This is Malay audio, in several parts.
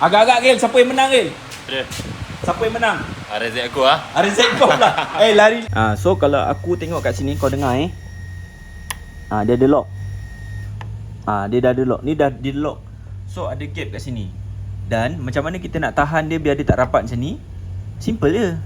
Agak-agak Gil, siapa yang menang Gil? Dia. Siapa yang menang? Rezeki aku ah. Rezeki kau lah. Lari. So kalau aku tengok kat sini, kau dengar dia ada lock. Dia dah ada lock. Ni dah di lock. So ada gap kat sini. Dan macam mana kita nak tahan dia biar dia tak rapat macam ni? Simple je.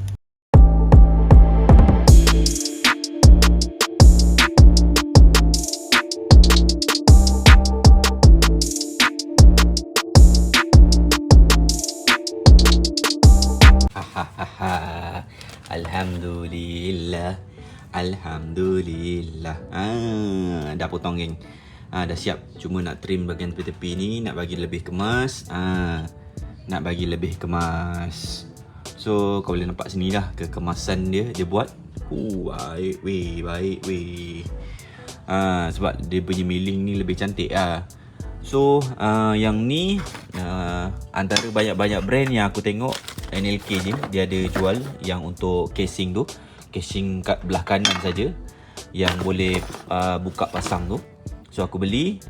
Alhamdulillah. Alhamdulillah. Dah potong geng. Dah siap. Cuma nak trim bahagian tepi-tepi ni, nak bagi lebih kemas. Nak bagi lebih kemas. So kau boleh nampak sini lah kekemasan dia buat. Baik weh, baik weh. Sebab dia punya milling ni lebih cantik lah. So yang ni antara banyak-banyak brand yang aku tengok, NLK je dia ada jual yang untuk casing tu, casing kat belah kanan saja yang boleh buka pasang tu. So aku beli.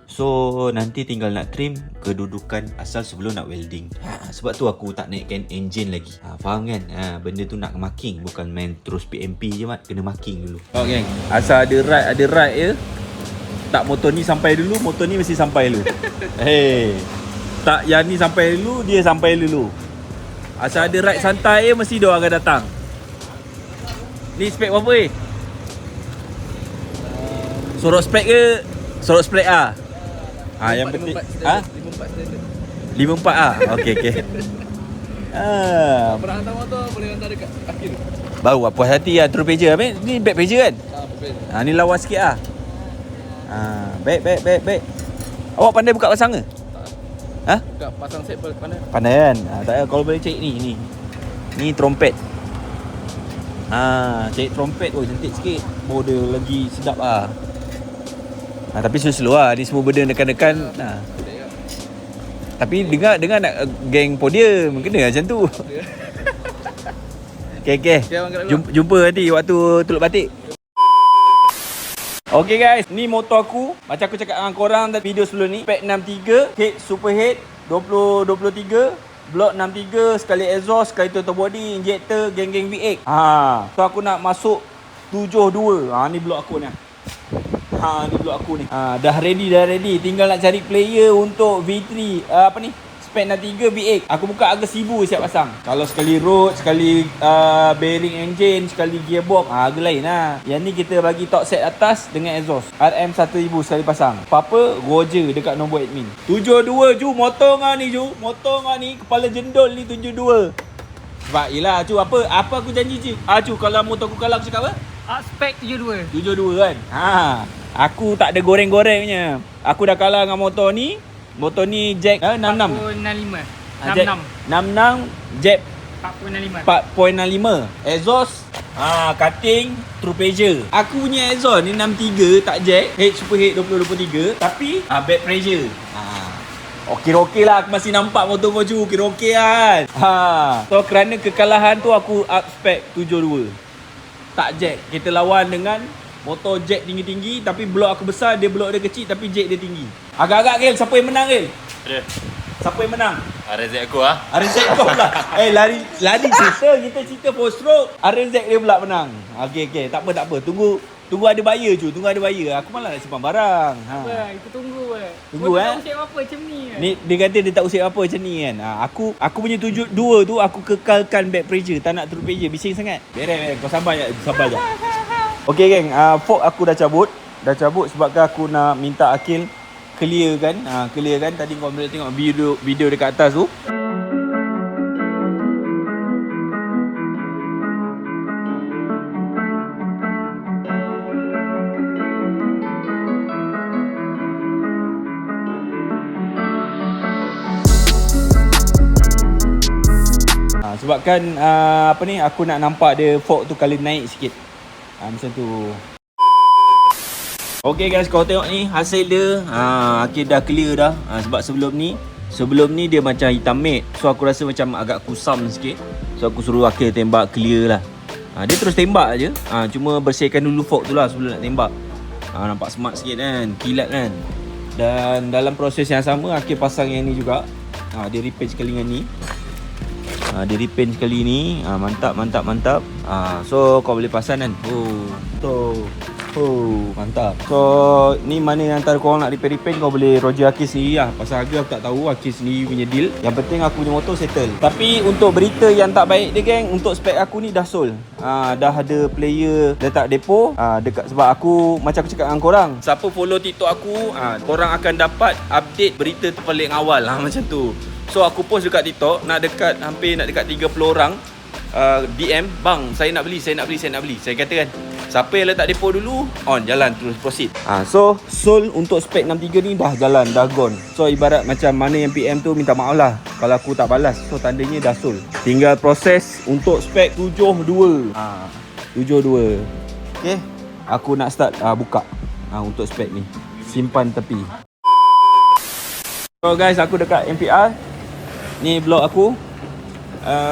So nanti tinggal nak trim kedudukan asal sebelum nak welding. Sebab tu aku tak naikkan engine lagi. Faham kan? Benda tu nak marking, bukan main terus PMP je mat, kena marking dulu. Geng, asal ada ride je. Tak, motor ni sampai dulu, motor ni mesti sampai dulu. Tak, yang ni sampai dulu, dia sampai dulu. Asal ada ride santai mesti dia akan datang. Ni spek berapa Sorok spek ke? Sorok spek yang penting 54 Okey. Pernah hantar motor, boleh hantar dekat akhir. Baru puas hati lah, terus pager. Ni back pager kan? Ni lawa sikit Baik. Awak pandai buka pasang ke? Buka pasang set pandai. Pandai kan? Tak payah, kalau boleh cari ni. Ni trompet. Cari trompet cantik sikit. Dia lagi sedap tapi slow lah. Ni semua benda dekan-dekan. Tapi dengar nak geng podium kena macam tu. Okay. Jumpa nanti waktu Tuluk Batik. Okay guys, ni motor aku. Macam aku cakap dengan korang dalam video sebelum ni, Spec 63, head super head 2023, block 63, sekali exhaust, sekali total body, injector, geng-geng V8. So aku nak masuk 72. Ni block aku ni. Ni block aku ni. Dah ready. Tinggal nak cari player untuk V3 Spec 63 V8. Aku buka harga 1000 siap pasang. Kalau sekali road, sekali bearing engine, sekali gearbox, harga lain lah. Yang ni kita bagi top set atas dengan exhaust RM1000 sekali pasang. Apa-apa Roger dekat nombor admin. 72 Ju, motor ngah ni Ju. Motor ngah ni kepala jendol ni 72. Sebab yelah Ju, apa aku janji Ju. Ju, kalau motor aku kalah aku cakap apa? Spec 72 kan. Aku tak ada goreng-gorengnya. Aku dah kalah dengan motor ni. Motor ni jack 66. 66 jack 4.65. Exhaust cutting true pressure. Aku punya exhaust ni 63 tak jack, head super head 2023 tapi back pressure. Okey lah, aku masih nampak motor kau Ju, okey kan. So kerana kekalahan tu aku up spec 72. Tak jack. Kita lawan dengan motor jack tinggi-tinggi tapi blok aku besar, dia blok dia kecil tapi jack dia tinggi. Agak-agak Gil, siapa yang menang Gil? Dia. Siapa yang menang? Rezeki aku ah. Rezeki kau pula. Lari cerita, kita cerita post stroke. Rezeki dia pula menang. Okey. Tak apa. Tunggu ada buyer Ju, tunggu ada buyer. Aku malah nak simpan barang. Kita tunggu Tunggu tak usik apa macam ni. Ni dia kata dia tak usik apa macam ni kan. Aku punya 72 tu aku kekalkan back pressure, tak nak true pressure, bising sangat. Beres, kau sabar je. Okey geng, fork aku dah cabut sebabkan aku nak minta Akil clear kan. Tadi kau boleh tengok video dekat atas tu. Sebabkan aku nak nampak dia fork tu kali naik sikit. Macam tu. Okay guys, kau tengok ni hasil dia. Akhir dah clear dah. Sebab sebelum ni dia macam hitam matte. So aku rasa macam agak kusam sikit. So aku suruh Akhil tembak clear lah. Dia terus tembak je. Cuma bersihkan dulu fork tu lah sebelum nak tembak. Nampak smart sikit kan, kilat kan. Dan dalam proses yang sama Akhil pasang yang ni juga. Dia repaint sekali dengan ni. Dia repaint sekali ni. Mantap. So kau boleh pasang kan. Mantap. So ni mana yang antara korang nak repaint kau boleh Roger Akis sendiri lah. Pasal harga aku tak tahu, Akis sendiri punya deal. Yang penting aku punya motor settle. Tapi untuk berita yang tak baik dia geng, untuk spek aku ni dah sold. Dah ada player letak depo dekat. Sebab aku macam aku cakap dengan korang, siapa follow TikTok aku, korang akan dapat update berita tu paling awal macam tu. So aku post dekat TikTok, hampir nak dekat 30 orang DM, bang saya nak beli. Saya kata kan, siapa yang letak depo dulu, on jalan terus proceed. So sold untuk spek 63 ni dah jalan, dah gone. So ibarat macam mana yang PM tu minta maaf lah kalau aku tak balas. So tandanya dah sold. Tinggal proses untuk spek 72. 72. Okay, aku nak start buka untuk spek ni. Simpan tepi. So guys, aku dekat MPR. Ni blog aku.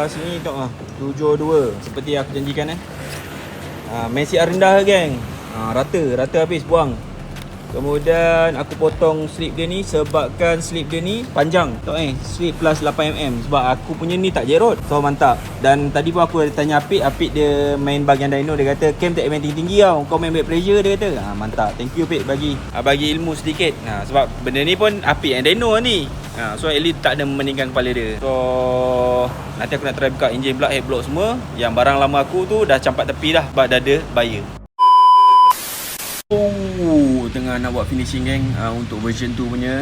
Sini tengok 72 seperti aku janjikan Messi rendah geng. Rata habis buang. Kemudian aku potong slip dia ni sebabkan slip dia ni panjang. Tengok slip plus 8mm sebab aku punya ni tak jerot. So mantap. Dan tadi pun aku tanya Apik dia main bahagian dyno, dia kata cam tak main tinggi-tinggi tau, kau main back pressure, dia kata. Mantap. Thank you Apik bagi ilmu sedikit. Sebab benda ni pun Apik yang dyno ni. So at least tak ada memeningkan kepala dia. So nanti aku nak try buka engine block, head block semua. Yang barang lama aku tu dah campak tepi dah sebab dah ada buyer. Tengah nak buat finishing geng untuk version 2 punya.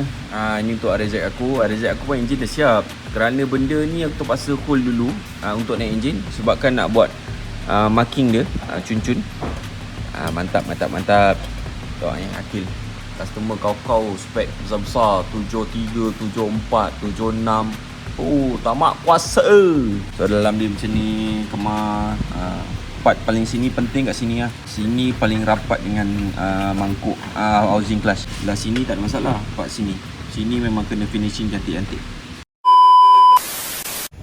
Ini untuk RZ aku. RZ aku pun engine dah siap. Kerana benda ni aku terpaksa hold dulu untuk naik engine sebabkan nak buat marking dia, cun-cun. Mantap. Tengok Akil. Customer kau spek besar-besar 73, 74, 76. Tamak kuasa. So dalam dia macam ni, kemas. Part paling sini penting kat sini lah. Sini paling rapat dengan mangkuk housing clutch. Belah sini tak ada masalah. Part sini memang kena finishing cantik-cantik.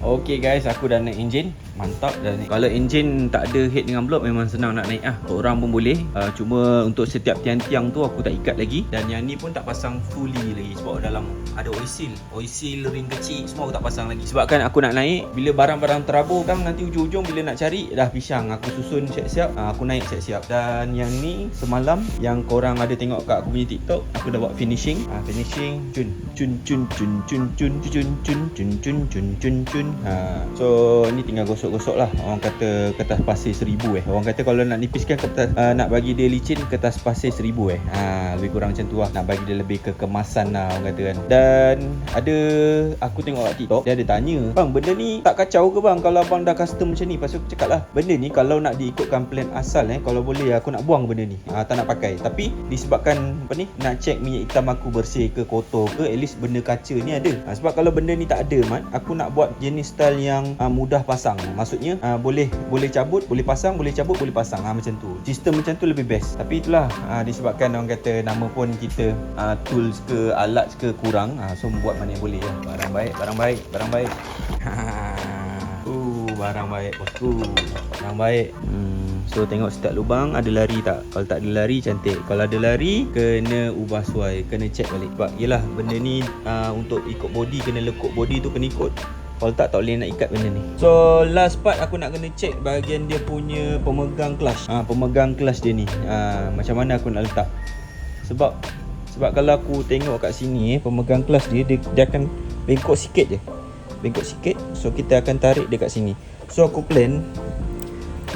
Okay guys, aku dah naik engine. Mantap dah naik. Kalau engine tak ada head dengan block memang senang nak naik orang pun boleh. Cuma untuk setiap tiang-tiang tu aku tak ikat lagi. Dan yang ni pun tak pasang fully lagi sebab dalam ada oil seal ring kecil semua aku tak pasang lagi. Sebabkan aku nak naik, bila barang-barang terabur kan nanti ujung-ujung bila nak cari dah pisang. Aku susun siap-siap, aku naik siap-siap. Dan yang ni semalam yang korang ada tengok kat aku punya TikTok, aku dah buat finishing. Finishing cun. So ni tinggal gosok-gosok lah. Orang kata kertas pasir 1000 Orang kata kalau nak nipiskan kertas, nak bagi dia licin, kertas pasir 1000 lebih kurang macam tu lah. Nak bagi dia lebih kekemasan lah orang kata kan. Dan ada aku tengok kat TikTok, dia ada tanya, bang benda ni tak kacau ke bang kalau abang dah custom macam ni? Pasal aku cakap lah, benda ni kalau nak diikutkan plan asal kalau boleh aku nak buang benda ni, tak nak pakai. Tapi disebabkan nak check minyak hitam aku bersih ke kotor ke, at least benda kaca ni ada. Sebab kalau benda ni tak ada aku nak buat jenis style yang mudah pasang. Maksudnya boleh cabut, boleh pasang, boleh cabut, boleh pasang. Macam tu. Sistem macam tu lebih best. Tapi itulah disebabkan orang kata nama pun kita tools ke alat ke kurang, so buat mana yang boleh lah. Barang baik. Barang baik bosku. Barang baik. So tengok setiap lubang ada lari tak. Kalau tak ada lari cantik. Kalau ada lari kena ubah suai, kena check balik. Sebab yelah benda ni untuk ikut body, kena lekuk body tu kena ikut. Kalau tak boleh nak ikat benda ni. So last part aku nak kena check bahagian dia punya pemegang clutch. Pemegang clutch dia ni macam mana aku nak letak. Sebab kalau aku tengok kat sini pemegang clutch dia akan bengkok sikit je. Bengkok sikit. So kita akan tarik dia kat sini. So aku plan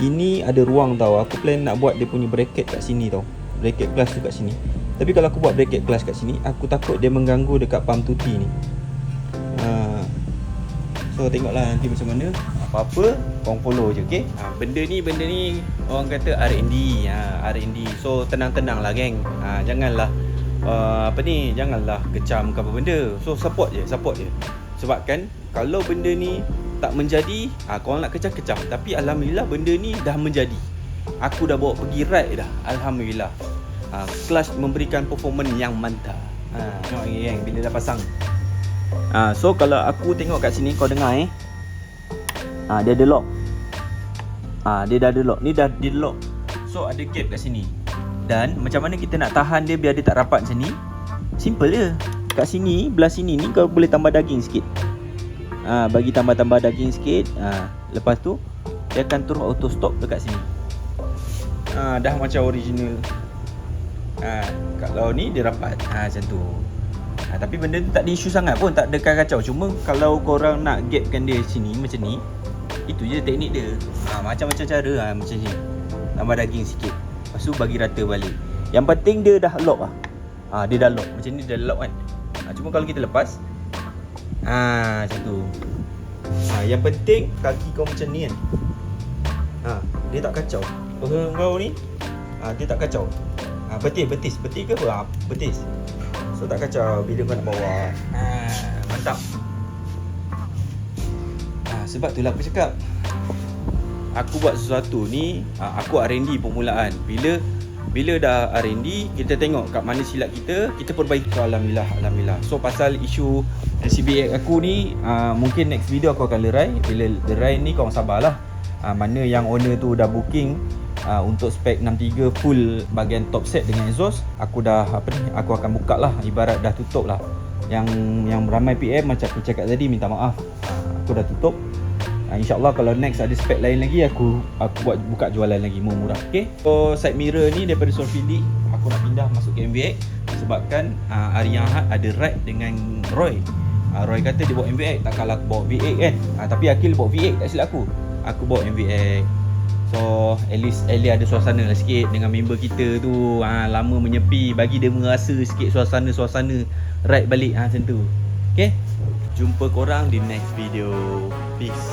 ini ada ruang tau. Aku plan nak buat dia punya bracket kat sini tau. Bracket clutch tu kat sini. Tapi kalau aku buat bracket clutch kat sini, aku takut dia mengganggu dekat pump tuti ni. So tengoklah nanti macam mana. Apa-apa korang follow je, okay? Benda ni orang kata R&D. R&D. So tenang-tenang lah geng. Janganlah janganlah kecam ke apa benda. So support je. Sebabkan kalau benda ni tak menjadi, korang nak kecam. Tapi alhamdulillah benda ni dah menjadi. Aku dah bawa pergi ride dah. Alhamdulillah. Clutch memberikan performance yang mantap. Tengok ni geng, bila dah pasang. So kalau aku tengok kat sini, kau dengar dia ada lock. Dia dah ada lock. Ni dah di lock. So ada gap kat sini. Dan macam mana kita nak tahan dia biar dia tak rapat macam ni? Simple je. Kat sini, belah sini ni kau boleh tambah daging sikit. bagi tambah-tambah daging sikit. Lepas tu dia akan terus auto stop dekat sini. Dah macam original. Kalau ni dia rapat. Macam tu. Tapi benda tu tak ada isu sangat pun, tak ada kacau. Cuma kalau korang nak gapkan dia sini macam ni, itu je teknik dia. Macam-macam cara macam ni. Tambah daging sikit. Lepas tu bagi rata balik. Yang penting dia dah lock lah. Dia dah lock. Macam ni dah lock kan. Cuma kalau kita lepas, macam tu. Yang penting kaki kau macam ni kan. Dia tak kacau. Kau ni dia tak kacau. Betis ke apa? Betis. So tak kacau bila kau nak bawa. Mantap. Sebab itulah aku cakap, aku buat sesuatu ni, aku R&D permulaan. Bila dah R&D, kita tengok kat mana silap kita perbaiki. Alhamdulillah. So pasal isu LCB aku ni, mungkin next video aku akan lerai. Bila lerai ni korang sabarlah. Mana yang owner tu dah booking untuk spek 63 full bahagian top set dengan exhaust, aku dah aku akan buka lah, ibarat dah tutup lah. Yang ramai PM macam aku cakap tadi, minta maaf, aku dah tutup. InsyaAllah kalau next ada spek lain lagi, aku buka jualan lagi murah. Okay, so side mirror ni daripada Solfili aku nak pindah masuk ke MVX sebabkan hari yang Ahad ada ride dengan Roy. Roy kata dia bawa MVX, tak kalah aku bawa V8 kan. Tapi Akil bawa V8, tak silap aku bawa MVX. So at least ada suasana lah sikit dengan member kita tu. Lama menyepi, bagi dia merasa sikit suasana ride balik macam tu. Okay, jumpa korang di next video. Peace.